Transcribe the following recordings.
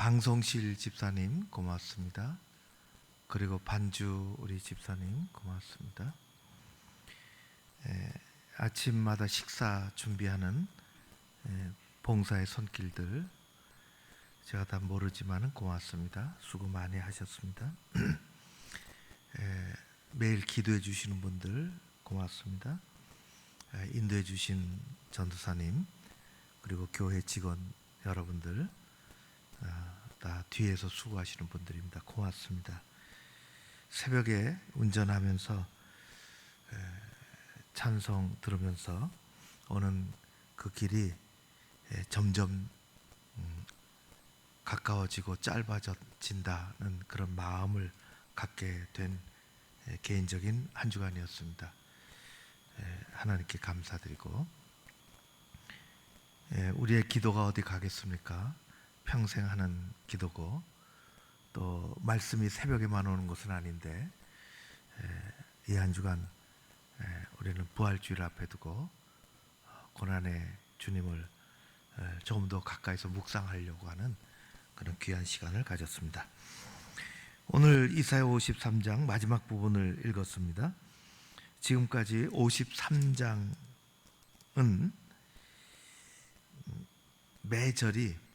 방송실 집사님 고맙습니다. 그리고 반주 우리 집사님 고맙습니다. 아침마다 식사 준비하는 봉사의 손길들 제가 다 모르지만은 고맙습니다. 수고 많이 하셨습니다. 매일 기도해 주시는 분들 고맙습니다. 인도해 주신 전도사님 그리고 교회 직원 여러분들 다 뒤에서 수고하시는 분들입니다. 고맙습니다. 새벽에 운전하면서 찬송 들으면서 오는 그 길이 점점 가까워지고 짧아진다는 그런 마음을 갖게 된 개인적인 한 주간이었습니다. 하나님께 감사드리고 우리의 기도가 어디 가겠습니까? 평생 하는 기도고 또 말씀이 새벽에만 오는 것은 아닌데 이 한 주간 우리는 부활주일 앞에 두고 고난의 주님을 조금 더 가까이서 묵상하려고 하는 그런 귀한 시간을 가졌습니다. 오늘 이사야 53장 마지막 부분을 읽었습니다. 지금까지 53장은 매절이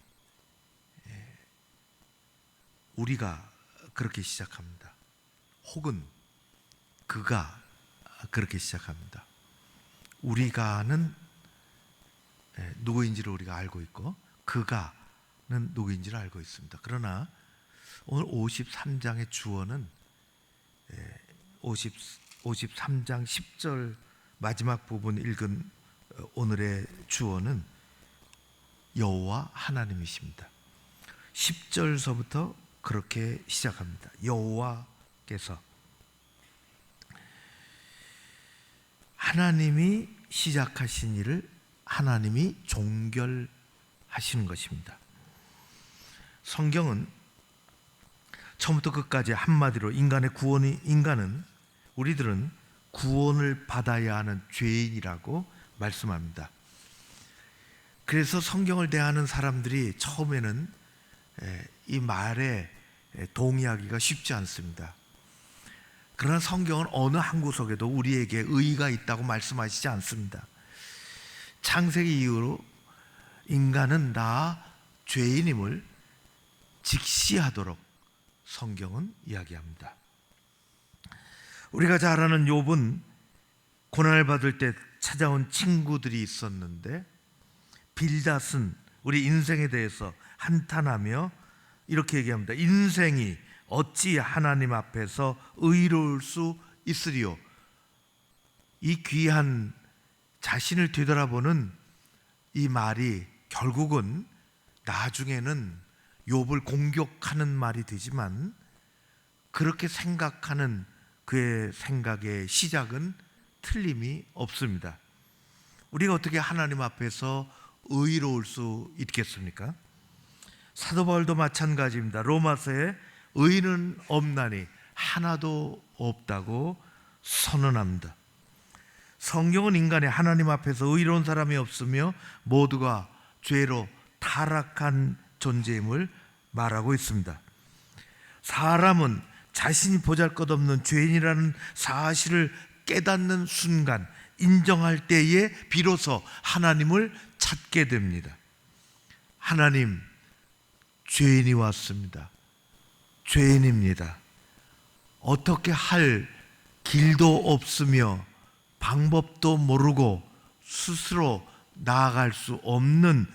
우리가 그렇게 시작합니다. 혹은 그가 그렇게 시작합니다. 우리가는 누구인지를 우리가 알고 있고 그가는 누구인지를 알고 있습니다. 그러나 오늘 53장의 주어는 53장 10절 마지막 부분 읽은 오늘의 주어는 여호와 하나님이십니다. 10절서부터 그렇게 시작합니다. 여호와께서 하나님이 시작하신 일을 하나님이 종결하시는 것입니다. 성경은 처음부터 끝까지 한마디로 우리들은 구원을 받아야 하는 죄인이라고 말씀합니다. 그래서 성경을 대하는 사람들이 처음에는 이 말에 동의하기가 쉽지 않습니다. 그러나 성경은 어느 한 구석에도 우리에게 의의가 있다고 말씀하시지 않습니다. 창세기 이후로 인간은 다 죄인임을 직시하도록 성경은 이야기합니다. 우리가 잘 아는 욥은 고난을 받을 때 찾아온 친구들이 있었는데 빌닷은 우리 인생에 대해서 한탄하며 이렇게 얘기합니다. 인생이 어찌 하나님 앞에서 의로울 수 있으리요. 이 귀한 자신을 되돌아보는 이 말이 결국은 나중에는 욥을 공격하는 말이 되지만 그렇게 생각하는 그의 생각의 시작은 틀림이 없습니다. 우리가 어떻게 하나님 앞에서 의로울 수 있겠습니까? 사도 바울도 마찬가지입니다. 로마서에 의인은 없나니 하나도 없다고 선언합니다. 성경은 인간이 하나님 앞에서 의로운 사람이 없으며 모두가 죄로 타락한 존재임을 말하고 있습니다. 사람은 자신이 보잘것없는 죄인이라는 사실을 깨닫는 순간, 인정할 때에 비로소 하나님을 찾게 됩니다. 하나님, 죄인이 왔습니다. 죄인입니다. 어떻게 할 길도 없으며 방법도 모르고 스스로 나아갈 수 없는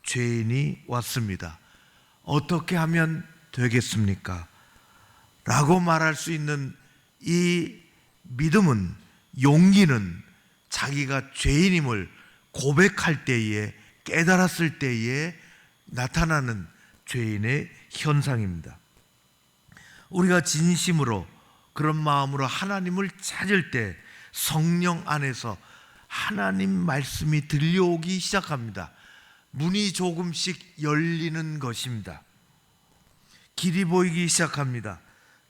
죄인이 왔습니다. 어떻게 하면 되겠습니까? 라고 말할 수 있는 이 믿음은, 용기는 자기가 죄인임을 고백할 때에, 깨달았을 때에 나타나는 죄인의 현상입니다. 우리가 진심으로 그런 마음으로 하나님을 찾을 때 성령 안에서 하나님 말씀이 들려오기 시작합니다. 문이 조금씩 열리는 것입니다. 길이 보이기 시작합니다.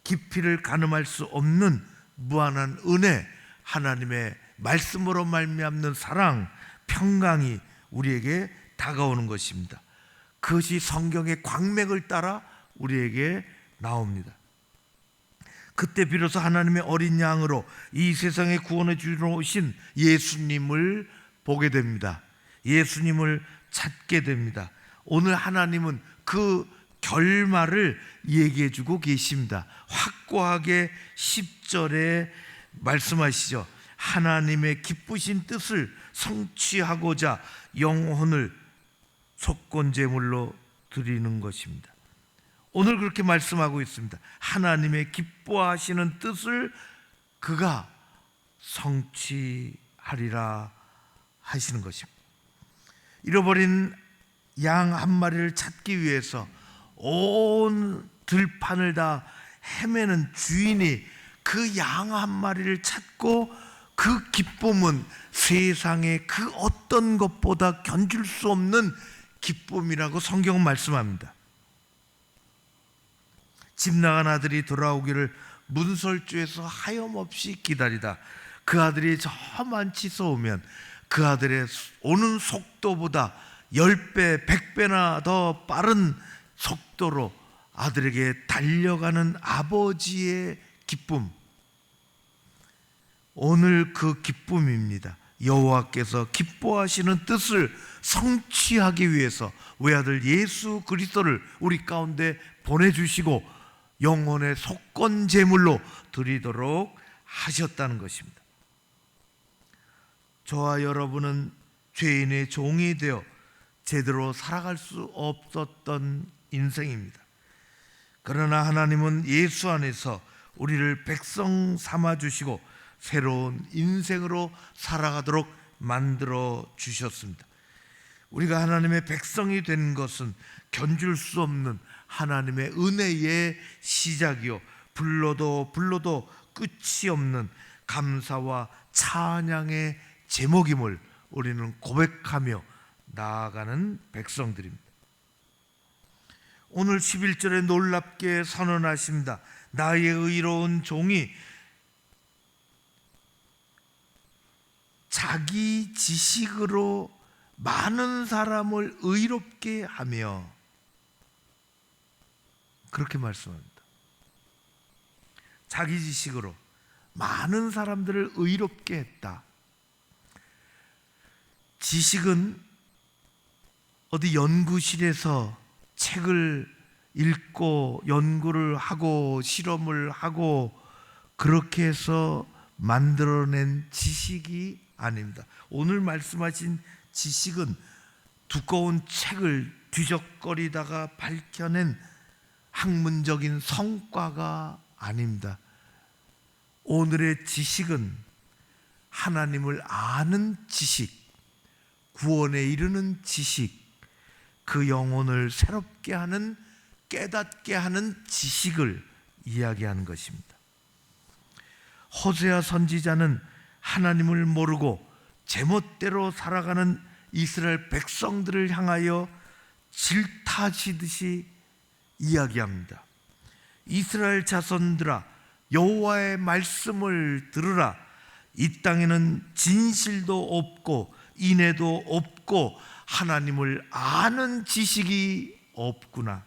깊이를 가늠할 수 없는 무한한 은혜, 하나님의 말씀으로 말미암는 사랑, 평강이 우리에게 다가오는 것입니다. 그것이 성경의 광맥을 따라 우리에게 나옵니다. 그때 비로소 하나님의 어린 양으로 이 세상에 구원해 주러 오신 예수님을 보게 됩니다. 예수님을 찾게 됩니다. 오늘 하나님은 그 결말을 얘기해 주고 계십니다. 확고하게 10절에 말씀하시죠. 하나님의 기쁘신 뜻을 성취하고자 영혼을 속건제물로 드리는 것입니다. 오늘 그렇게 말씀하고 있습니다. 하나님의 기뻐하시는 뜻을 그가 성취하리라 하시는 것입니다. 잃어버린 양 한 마리를 찾기 위해서 온 들판을 다 헤매는 주인이 그 양 한 마리를 찾고 그 기쁨은 세상의 그 어떤 것보다 견줄 수 없는 기쁨이라고 성경은 말씀합니다. 집 나간 아들이 돌아오기를 문설주에서 하염없이 기다리다 그 아들이 저 만치서 오면 그 아들의 오는 속도보다 10배, 100배나 더 빠른 속도로 아들에게 달려가는 아버지의 기쁨, 오늘 그 기쁨입니다. 여호와께서 기뻐하시는 뜻을 성취하기 위해서 외아들 예수 그리스도를 우리 가운데 보내주시고 영혼의 속건제물로 드리도록 하셨다는 것입니다. 저와 여러분은 죄인의 종이 되어 제대로 살아갈 수 없었던 인생입니다. 그러나 하나님은 예수 안에서 우리를 백성 삼아 주시고 새로운 인생으로 살아가도록 만들어 주셨습니다. 우리가 하나님의 백성이 된 것은 견줄 수 없는 하나님의 은혜의 시작이요 불러도 끝이 없는 감사와 찬양의 제목임을 우리는 고백하며 나아가는 백성들입니다. 오늘 11절에 놀랍게 선언하십니다. 나의 의로운 종이 자기 지식으로 많은 사람을 의롭게 하며, 그렇게 말씀합니다. 자기 지식으로 많은 사람들을 의롭게 했다. 지식은 어디 연구실에서 책을 읽고 연구를 하고 실험을 하고 그렇게 해서 만들어낸 지식이 아닙니다. 오늘 말씀하신 지식은 두꺼운 책을 뒤적거리다가 밝혀낸 학문적인 성과가 아닙니다. 오늘의 지식은 하나님을 아는 지식, 구원에 이르는 지식, 그 영혼을 새롭게 하는, 깨닫게 하는 지식을 이야기하는 것입니다. 호세아 선지자는 하나님을 모르고 제멋대로 살아가는 이스라엘 백성들을 향하여 질타하시듯이 이야기합니다. 이스라엘 자손들아, 여호와의 말씀을 들으라. 이 땅에는 진실도 없고 인애도 없고 하나님을 아는 지식이 없구나.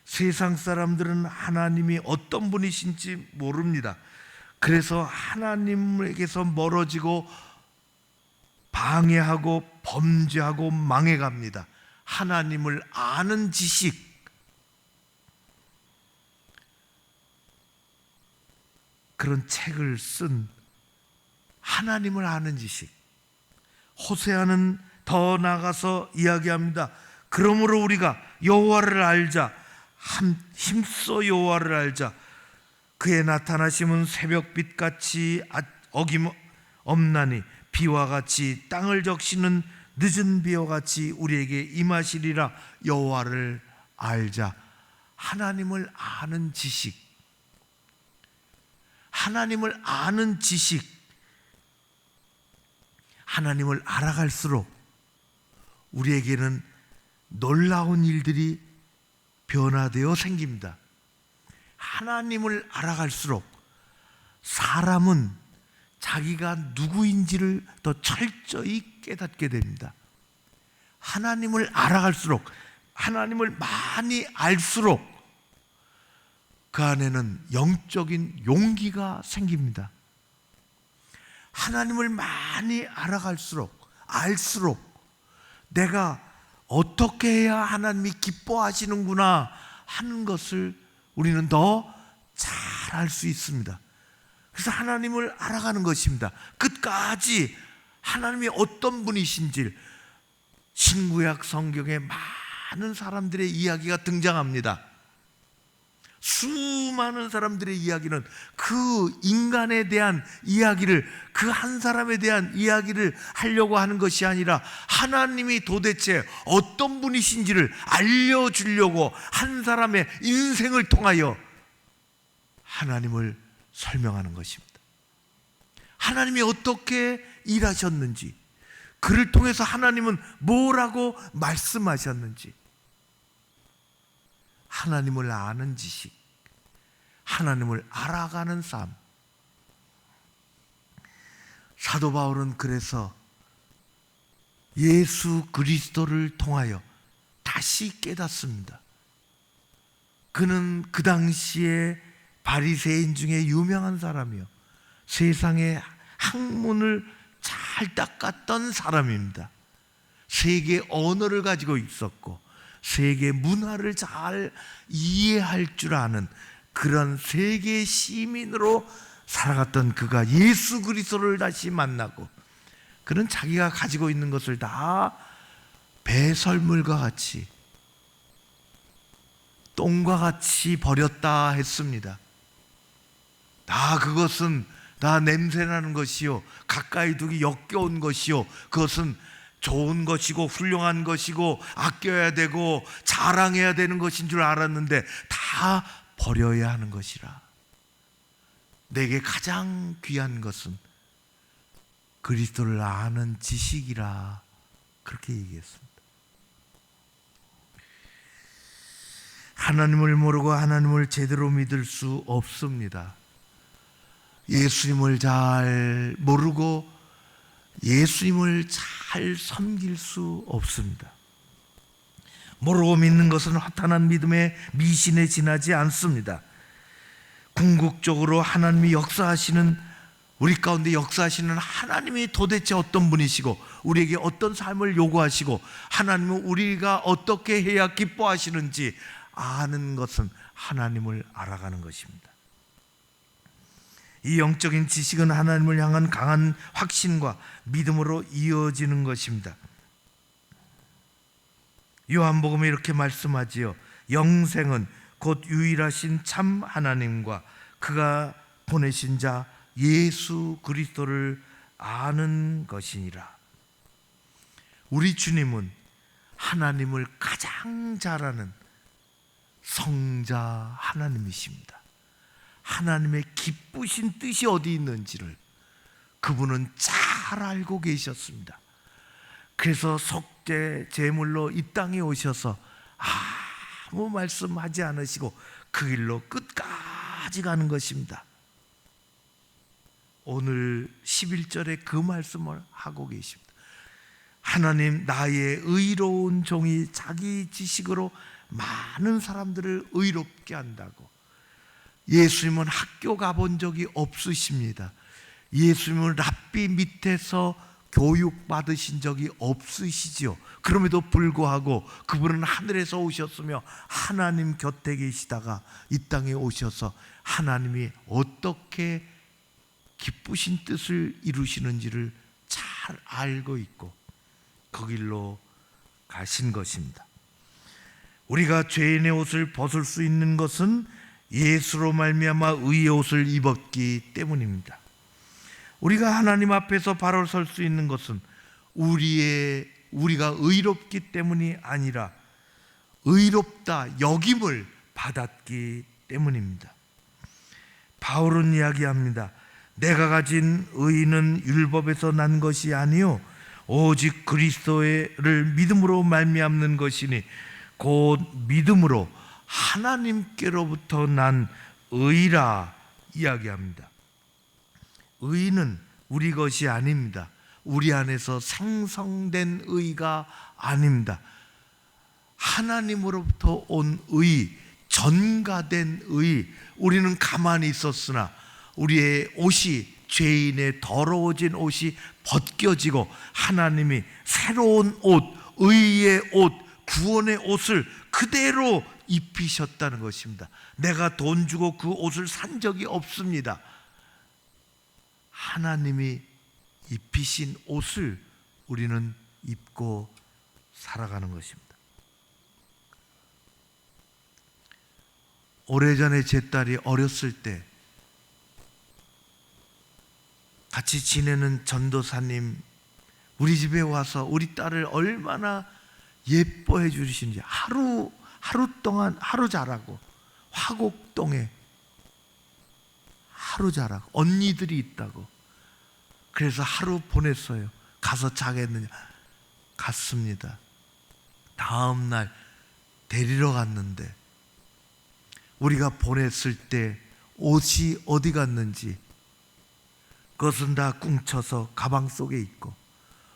세상 사람들은 하나님이 어떤 분이신지 모릅니다. 그래서 하나님에게서 멀어지고 방해하고 범죄하고 망해갑니다. 하나님을 아는 지식, 그런 책을 쓴 하나님을 아는 지식. 호세아는 더 나아가서 이야기합니다. 그러므로 우리가 여호와를 알자. 힘써 여호와를 알자. 그의 나타나심은 새벽빛같이 어김없나니 비와 같이 땅을 적시는 늦은 비와 같이 우리에게 임하시리라. 여호와를 알자. 하나님을 아는 지식, 하나님을 아는 지식. 하나님을 알아갈수록 우리에게는 놀라운 일들이 변화되어 생깁니다. 하나님을 알아갈수록 사람은 자기가 누구인지를 더 철저히 깨닫게 됩니다. 하나님을 알아갈수록, 하나님을 많이 알수록 그 안에는 영적인 용기가 생깁니다. 하나님을 많이 알수록 내가 어떻게 해야 하나님이 기뻐하시는구나 하는 것을 우리는 더 잘 알 수 있습니다. 그래서 하나님을 알아가는 것입니다. 끝까지 하나님이 어떤 분이신지 신구약 성경에 많은 사람들의 이야기가 등장합니다. 수많은 사람들의 이야기는 그 인간에 대한 이야기를, 그 한 사람에 대한 이야기를 하려고 하는 것이 아니라 하나님이 도대체 어떤 분이신지를 알려주려고 한 사람의 인생을 통하여 하나님을 설명하는 것입니다. 하나님이 어떻게 일하셨는지, 그를 통해서 하나님은 뭐라고 말씀하셨는지, 하나님을 아는 지식, 하나님을 알아가는 삶. 사도 바울은 그래서 예수 그리스도를 통하여 다시 깨닫습니다. 그는 그 당시에 바리새인 중에 유명한 사람이요, 세상의 학문을 잘 닦았던 사람입니다. 세계 언어를 가지고 있었고 세계 문화를 잘 이해할 줄 아는 그런 세계 시민으로 살아갔던 그가 예수 그리스도를 다시 만나고, 그는 자기가 가지고 있는 것을 다 배설물과 같이, 똥과 같이 버렸다 했습니다. 그것은 다 냄새나는 것이요, 가까이 두기 역겨운 것이요, 그것은 좋은 것이고 훌륭한 것이고 아껴야 되고 자랑해야 되는 것인 줄 알았는데 다 버려야 하는 것이라. 내게 가장 귀한 것은 그리스도를 아는 지식이라, 그렇게 얘기했습니다. 하나님을 모르고 하나님을 제대로 믿을 수 없습니다. 예수님을 잘 모르고 예수님을 잘 섬길 수 없습니다. 모르고 믿는 것은 허탄한 믿음의 미신에 지나지 않습니다. 궁극적으로 하나님이 역사하시는, 우리 가운데 역사하시는 하나님이 도대체 어떤 분이시고 우리에게 어떤 삶을 요구하시고 하나님은 우리가 어떻게 해야 기뻐하시는지 아는 것은 하나님을 알아가는 것입니다. 이 영적인 지식은 하나님을 향한 강한 확신과 믿음으로 이어지는 것입니다. 요한복음에 이렇게 말씀하지요. 영생은 곧 유일하신 참 하나님과 그가 보내신 자 예수 그리스도를 아는 것이니라. 우리 주님은 하나님을 가장 잘 아는 성자 하나님이십니다. 하나님의 기쁘신 뜻이 어디 있는지를 그분은 잘 알고 계셨습니다. 그래서 속죄 제물로 이 땅에 오셔서 아무 말씀하지 않으시고 그 길로 끝까지 가는 것입니다. 오늘 11절에 그 말씀을 하고 계십니다. 하나님, 나의 의로운 종이 자기 지식으로 많은 사람들을 의롭게 한다고. 예수님은 학교 가본 적이 없으십니다. 예수님은 랍비 밑에서 교육받으신 적이 없으시죠. 그럼에도 불구하고 그분은 하늘에서 오셨으며 하나님 곁에 계시다가 이 땅에 오셔서 하나님이 어떻게 기쁘신 뜻을 이루시는지를 잘 알고 있고 그 길로 가신 것입니다. 우리가 죄인의 옷을 벗을 수 있는 것은 예수로 말미암아 의의 옷을 입었기 때문입니다. 우리가 하나님 앞에서 바로 설 수 있는 것은 우리가 의롭기 때문이 아니라 의롭다 여김을 받았기 때문입니다. 바울은 이야기합니다. 내가 가진 의는 율법에서 난 것이 아니요 오직 그리스도를 믿음으로 말미암는 것이니 곧 믿음으로 하나님께로부터 난 의라 이야기합니다. 의는 우리 것이 아닙니다. 우리 안에서 생성된 의가 아닙니다. 하나님으로부터 온 의, 전가된 의. 우리는 가만히 있었으나 우리의 옷이, 죄인의 더러워진 옷이 벗겨지고 하나님이 새로운 옷, 의의 옷, 구원의 옷을 그대로 입히셨다는 것입니다. 내가 돈 주고 그 옷을 산 적이 없습니다. 하나님이 입히신 옷을 우리는 입고 살아가는 것입니다. 오래전에 제 딸이 어렸을 때 같이 지내는 전도사님 우리 집에 와서 우리 딸을 얼마나 예뻐해 주시는지 하루 동안 하루 자라고, 화곡동에 하루 자라고, 언니들이 있다고. 그래서 하루 보냈어요. 가서 자겠느냐. 갔습니다. 다음 날 데리러 갔는데 우리가 보냈을 때 옷이 어디 갔는지 그것은 다 꿍쳐서 가방 속에 있고,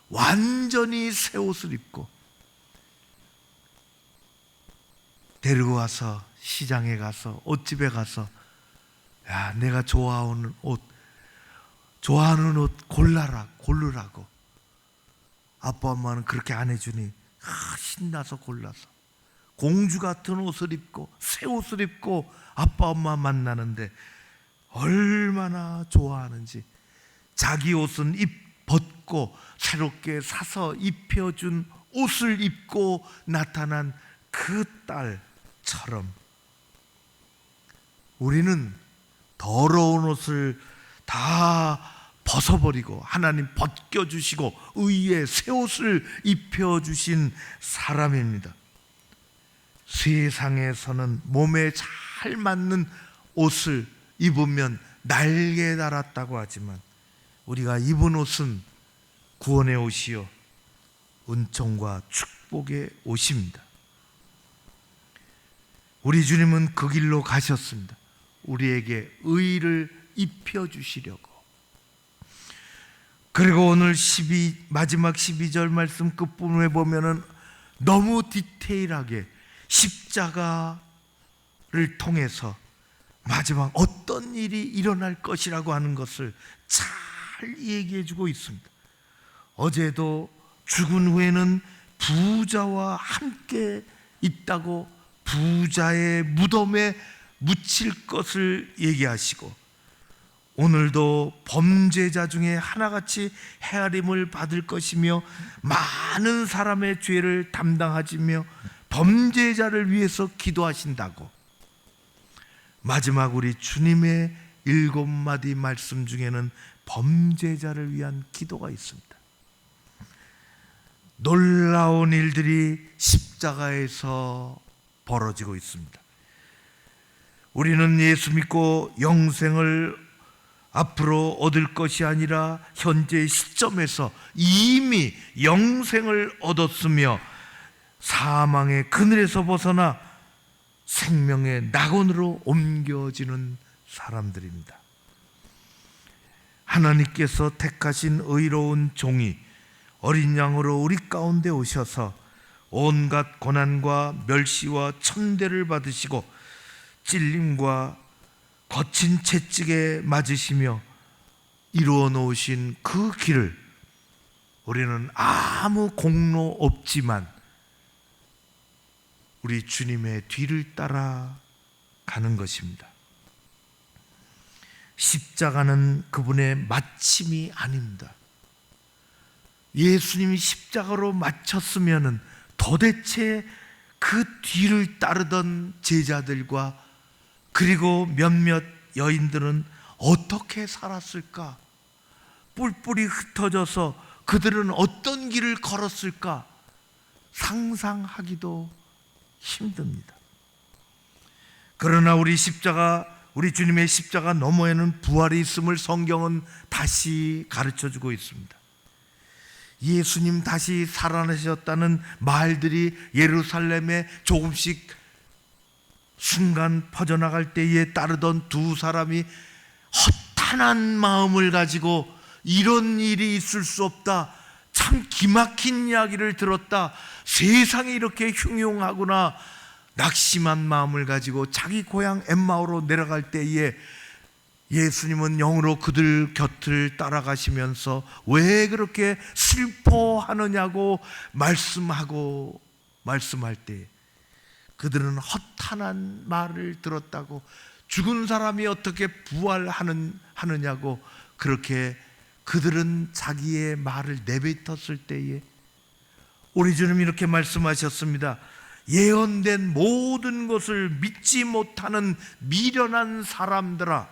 완전히 새 옷을 입고 데리고 와서 시장에 가서, 옷집에 가서, 야, 내가 좋아하는 옷 고르라고. 아빠 엄마는 그렇게 안 해주니 신나서 골라서 공주 같은 옷을 입고 새 옷을 입고 아빠 엄마 만나는데 얼마나 좋아하는지. 자기 옷은 벗고 새롭게 사서 입혀준 옷을 입고 나타난 그 딸처럼 우리는 더러운 옷을 다 벗어버리고 하나님 벗겨주시고 의의 새 옷을 입혀주신 사람입니다. 세상에서는 몸에 잘 맞는 옷을 입으면 날개 달았다고 하지만 우리가 입은 옷은 구원의 옷이요 은총과 축복의 옷입니다. 우리 주님은 그 길로 가셨습니다. 우리에게 의를 입혀주시려고. 그리고 오늘 마지막 12절 말씀 끝부분에 보면은 너무 디테일하게 십자가를 통해서 마지막 어떤 일이 일어날 것이라고 하는 것을 잘 얘기해 주고 있습니다. 어제도 죽은 후에는 부자와 함께 있다고 부자의 무덤에 묻힐 것을 얘기하시고, 오늘도 범죄자 중에 하나같이 헤아림을 받을 것이며 많은 사람의 죄를 담당하시며 범죄자를 위해서 기도하신다고. 마지막 우리 주님의 7마디 말씀 중에는 범죄자를 위한 기도가 있습니다. 놀라운 일들이 십자가에서 벌어지고 있습니다. 우리는 예수 믿고 영생을 앞으로 얻을 것이 아니라 현재 시점에서 이미 영생을 얻었으며 사망의 그늘에서 벗어나 생명의 낙원으로 옮겨지는 사람들입니다. 하나님께서 택하신 의로운 종이 어린 양으로 우리 가운데 오셔서 온갖 고난과 멸시와 천대를 받으시고 찔림과 거친 채찍에 맞으시며 이루어 놓으신 그 길을 우리는 아무 공로 없지만 우리 주님의 뒤를 따라 가는 것입니다. 십자가는 그분의 마침이 아닙니다. 예수님이 십자가로 마쳤으면 도대체 그 뒤를 따르던 제자들과 그리고 몇몇 여인들은 어떻게 살았을까? 뿔뿔이 흩어져서 그들은 어떤 길을 걸었을까? 상상하기도 힘듭니다. 그러나 우리 주님의 십자가 너머에는 부활이 있음을 성경은 다시 가르쳐주고 있습니다. 예수님 다시 살아나셨다는 말들이 예루살렘에 조금씩 순간 퍼져나갈 때에 따르던 두 사람이 허탄한 마음을 가지고 이런 일이 있을 수 없다, 참 기막힌 이야기를 들었다. 세상이 이렇게 흉흉하구나. 낙심한 마음을 가지고 자기 고향 엠마오로 내려갈 때에 예수님은 영으로 그들 곁을 따라가시면서 왜 그렇게 슬퍼하느냐고 말씀할 때 그들은 허탄한 말을 들었다고, 죽은 사람이 어떻게 부활하느냐고 그렇게 그들은 자기의 말을 내뱉었을 때에 우리 주님 이렇게 말씀하셨습니다. 예언된 모든 것을 믿지 못하는 미련한 사람들아,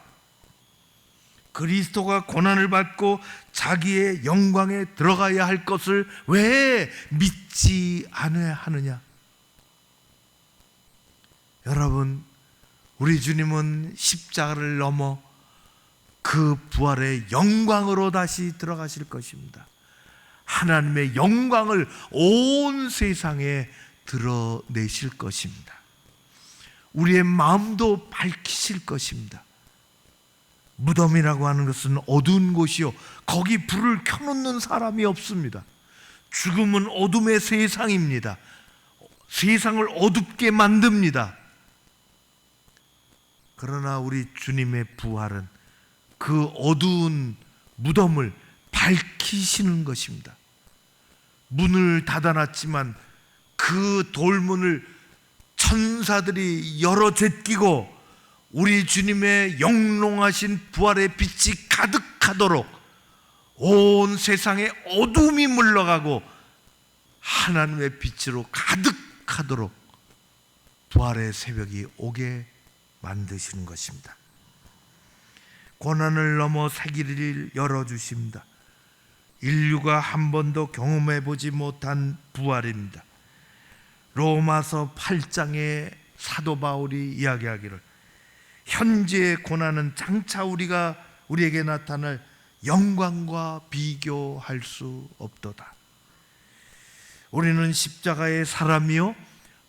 그리스도가 고난을 받고 자기의 영광에 들어가야 할 것을 왜 믿지 않아야 하느냐. 여러분, 우리 주님은 십자가를 넘어 그 부활의 영광으로 다시 들어가실 것입니다. 하나님의 영광을 온 세상에 드러내실 것입니다. 우리의 마음도 밝히실 것입니다. 무덤이라고 하는 것은 어두운 곳이요, 거기 불을 켜놓는 사람이 없습니다. 죽음은 어둠의 세상입니다. 세상을 어둡게 만듭니다. 그러나 우리 주님의 부활은 그 어두운 무덤을 밝히시는 것입니다. 문을 닫아놨지만 그 돌문을 천사들이 열어 제끼고 우리 주님의 영롱하신 부활의 빛이 가득하도록 온 세상에 어둠이 물러가고 하나님의 빛으로 가득하도록 부활의 새벽이 오게 만드시는 것입니다. 고난을 넘어 새 길을 열어주십니다. 인류가 한 번도 경험해 보지 못한 부활입니다. 로마서 8장에 사도 바울이 이야기하기를 현재의 고난은 장차 우리에게 나타날 영광과 비교할 수 없도다. 우리는 십자가의 사람이요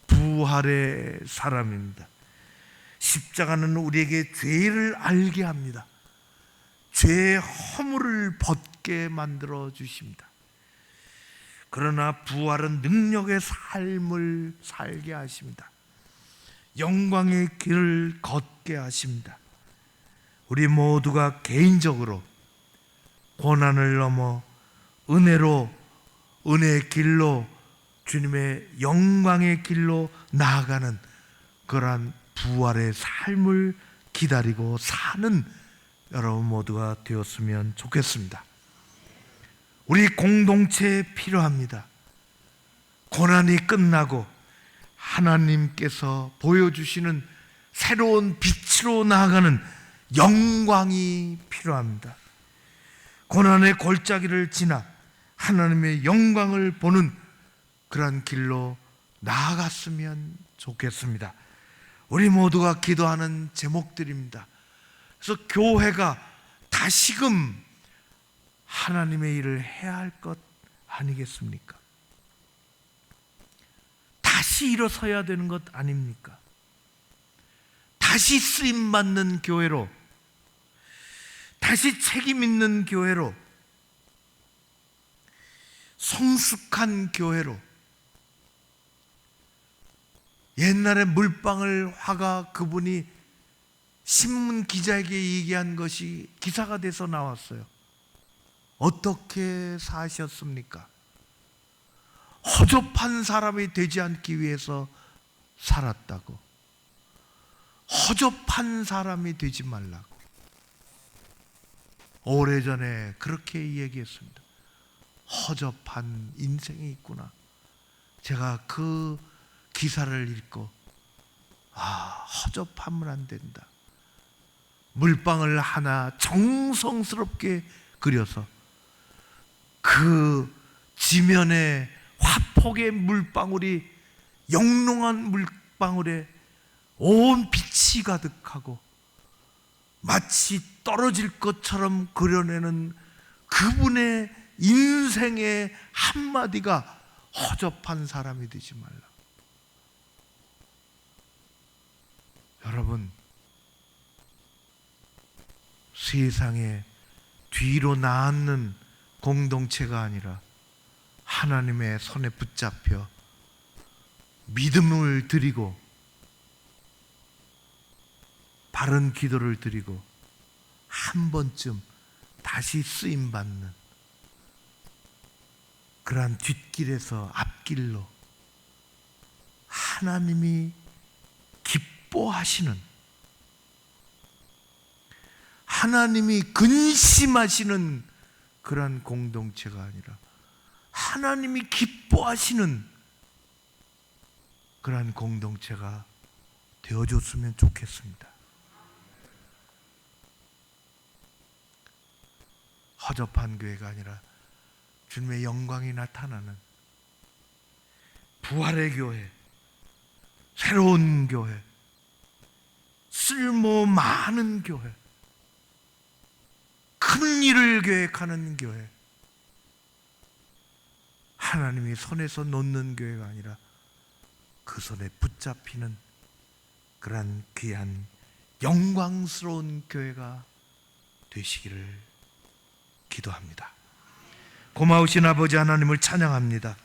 부활의 사람입니다. 십자가는 우리에게 죄를 알게 합니다. 죄의 허물을 벗게 만들어 주십니다. 그러나 부활은 능력의 삶을 살게 하십니다. 영광의 길을 걷게 하십니다. 우리 모두가 개인적으로 고난을 넘어 은혜의 길로, 주님의 영광의 길로 나아가는 그러한 부활의 삶을 기다리고 사는 여러분 모두가 되었으면 좋겠습니다. 우리 공동체에 필요합니다. 고난이 끝나고 하나님께서 보여주시는 새로운 빛으로 나아가는 영광이 필요합니다. 고난의 골짜기를 지나 하나님의 영광을 보는 그러한 길로 나아갔으면 좋겠습니다. 우리 모두가 기도하는 제목들입니다. 그래서 교회가 다시금 하나님의 일을 해야 할 것 아니겠습니까? 다시 일어서야 되는 것 아닙니까? 다시 쓰임받는 교회로, 다시 책임 있는 교회로, 성숙한 교회로. 옛날에 물방울 화가 그분이 신문 기자에게 얘기한 것이 기사가 돼서 나왔어요. 어떻게 사셨습니까? 허접한 사람이 되지 않기 위해서 살았다고. 허접한 사람이 되지 말라고. 오래전에 그렇게 얘기했습니다. 허접한 인생이 있구나. 제가 그 기사를 읽고 허접하면 안 된다. 물방울 하나 정성스럽게 그려서 그 지면에 화폭의 물방울이, 영롱한 물방울에 온 빛이 가득하고 마치 떨어질 것처럼 그려내는 그분의 인생의 한마디가 허접한 사람이 되지 말라. 여러분, 세상에 뒤로 나앉는 공동체가 아니라 하나님의 손에 붙잡혀 믿음을 드리고 바른 기도를 드리고 한 번쯤 다시 쓰임받는 그러한 뒷길에서 앞길로 하나님이 기뻐하시는, 하나님이 근심하시는 그러한 공동체가 아니라 하나님이 기뻐하시는 그러한 공동체가 되어줬으면 좋겠습니다. 허접한 교회가 아니라 주님의 영광이 나타나는 부활의 교회, 새로운 교회, 쓸모 많은 교회, 큰 일을 계획하는 교회, 하나님이 손에서 놓는 교회가 아니라 그 손에 붙잡히는 그러한 귀한 영광스러운 교회가 되시기를 기도합니다. 고마우신 아버지 하나님을 찬양합니다.